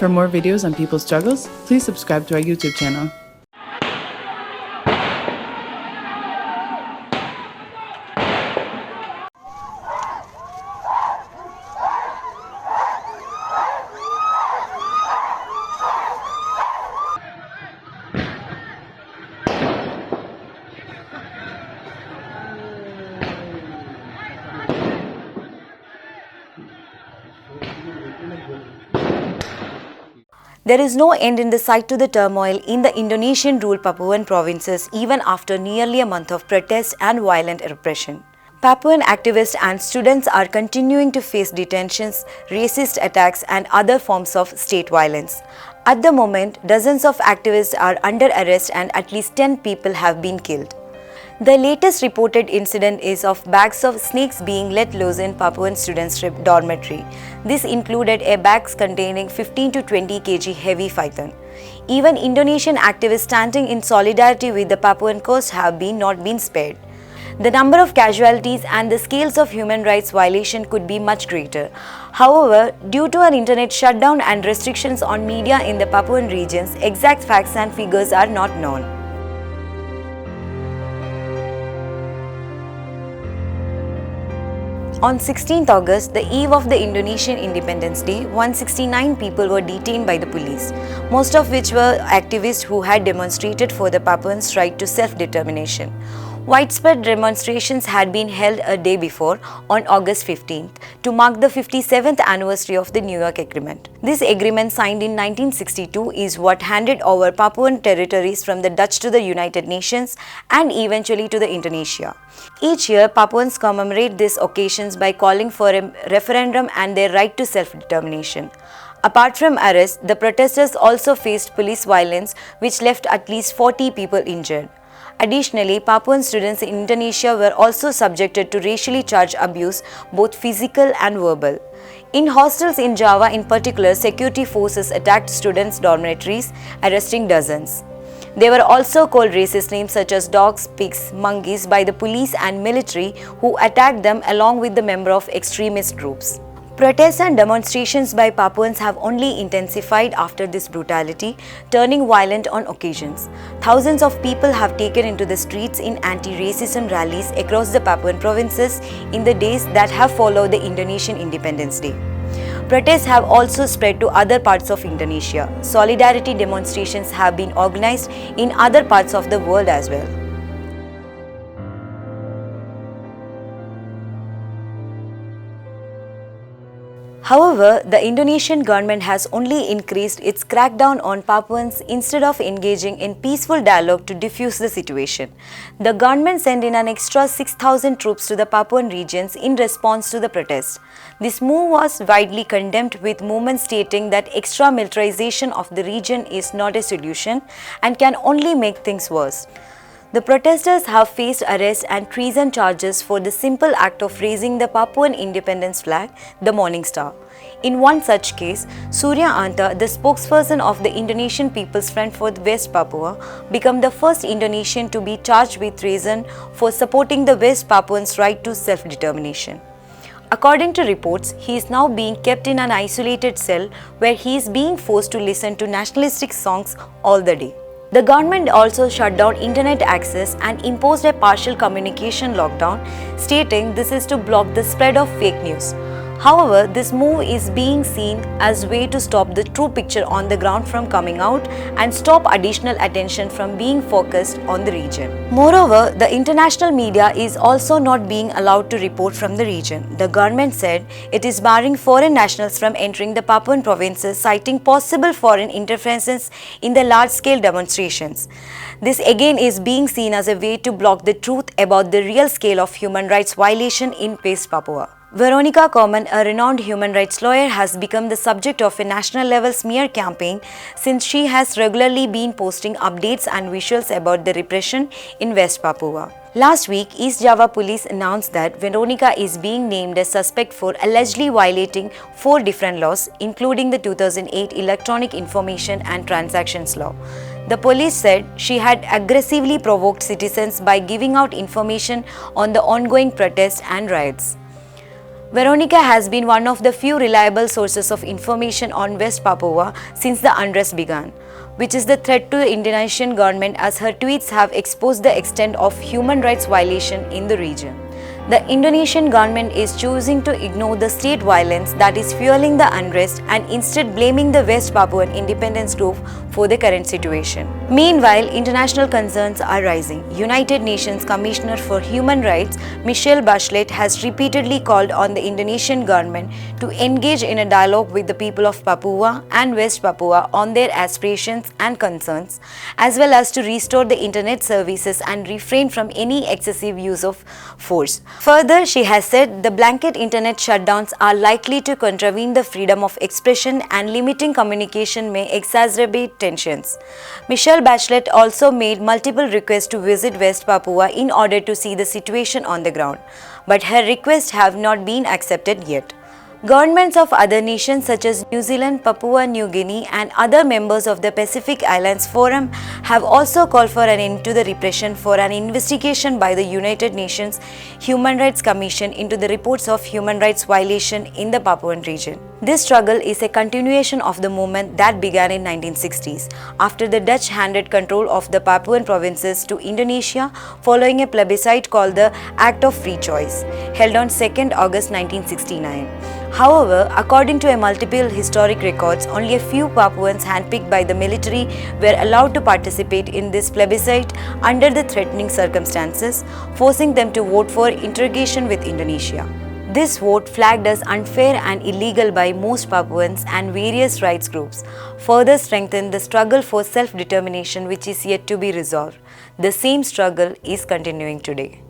For more videos on people's struggles, please subscribe to our YouTube channel. There is no end in the sight to the turmoil in the Indonesian ruled Papuan provinces even after nearly a month of protest and violent repression. Papuan activists and students are continuing to face detentions, racist attacks and other forms of state violence. At the moment, dozens of activists are under arrest and at least 10 people have been killed. The latest reported incident is of bags of snakes being let loose in Papuan students' dormitory. This included a bags containing 15 to 20 kg heavy python. Even Indonesian activists standing in solidarity with the Papuan coast have not been spared. The number of casualties and the scales of human rights violation could be much greater. However, due to an internet shutdown and restrictions on media in the Papuan regions, exact facts and figures are not known. On 16th August, the eve of the Indonesian Independence Day, 169 people were detained by the police, most of which were activists who had demonstrated for the Papuans' right to self-determination. Widespread demonstrations had been held a day before, on August 15th, to mark the 57th anniversary of the New York Agreement. This agreement, signed in 1962, is what handed over Papuan territories from the Dutch to the United Nations and eventually to the Indonesia. Each year, Papuans commemorate these occasions by calling for a referendum and their right to self-determination. Apart from arrests, the protesters also faced police violence, which left at least 40 people injured. Additionally, Papuan students in Indonesia were also subjected to racially charged abuse, both physical and verbal. In hostels in Java in particular, security forces attacked students' dormitories, arresting dozens. They were also called racist names such as dogs, pigs, monkeys by the police and military, who attacked them along with the members of extremist groups. Protests and demonstrations by Papuans have only intensified after this brutality, turning violent on occasions. Thousands of people have taken into the streets in anti-racism rallies across the Papuan provinces in the days that have followed the Indonesian Independence Day. Protests have also spread to other parts of Indonesia. Solidarity demonstrations have been organized in other parts of the world as well. However, the Indonesian government has only increased its crackdown on Papuans instead of engaging in peaceful dialogue to defuse the situation. The government sent in an extra 6,000 troops to the Papuan regions in response to the protest. This move was widely condemned, with movements stating that extra militarization of the region is not a solution and can only make things worse. The protesters have faced arrest and treason charges for the simple act of raising the Papuan independence flag, the Morning Star. In one such case, Surya Anta, the spokesperson of the Indonesian People's Front for West Papua, became the first Indonesian to be charged with treason for supporting the West Papuans' right to self-determination. According to reports, he is now being kept in an isolated cell where he is being forced to listen to nationalistic songs all the day. The government also shut down internet access and imposed a partial communication lockdown, stating this is to block the spread of fake news. However, this move is being seen as a way to stop the true picture on the ground from coming out and stop additional attention from being focused on the region. Moreover, the international media is also not being allowed to report from the region. The government said it is barring foreign nationals from entering the Papuan provinces, citing possible foreign interferences in the large-scale demonstrations. This again is being seen as a way to block the truth about the real scale of human rights violation in West Papua. Veronica Common, a renowned human rights lawyer, has become the subject of a national-level smear campaign since she has regularly been posting updates and visuals about the repression in West Papua. Last week, East Java Police announced that Veronica is being named as suspect for allegedly violating 4 different laws, including the 2008 Electronic Information and Transactions Law. The police said she had aggressively provoked citizens by giving out information on the ongoing protests and riots. Veronica has been one of the few reliable sources of information on West Papua since the unrest began, which is the threat to the Indonesian government as her tweets have exposed the extent of human rights violation in the region. The Indonesian government is choosing to ignore the state violence that is fueling the unrest and instead blaming the West Papuan independence group for the current situation. Meanwhile, international concerns are rising. United Nations Commissioner for Human Rights, Michelle Bachelet, has repeatedly called on the Indonesian government to engage in a dialogue with the people of Papua and West Papua on their aspirations and concerns, as well as to restore the internet services and refrain from any excessive use of force. Further, she has said the blanket internet shutdowns are likely to contravene the freedom of expression and limiting communication may exacerbate tensions. Michelle Bachelet also made multiple requests to visit West Papua in order to see the situation on the ground, but her requests have not been accepted yet. Governments of other nations such as New Zealand, Papua New Guinea and other members of the Pacific Islands Forum have also called for an end to the repression for an investigation by the United Nations Human Rights Commission into the reports of human rights violation in the Papuan region. This struggle is a continuation of the movement that began in 1960s after the Dutch handed control of the Papuan provinces to Indonesia following a plebiscite called the Act of Free Choice, held on 2nd August 1969. However, according to multiple historic records, only a few Papuans handpicked by the military were allowed to participate in this plebiscite under the threatening circumstances, forcing them to vote for integration with Indonesia. This vote, flagged as unfair and illegal by most Papuans and various rights groups, further strengthened the struggle for self-determination which is yet to be resolved. The same struggle is continuing today.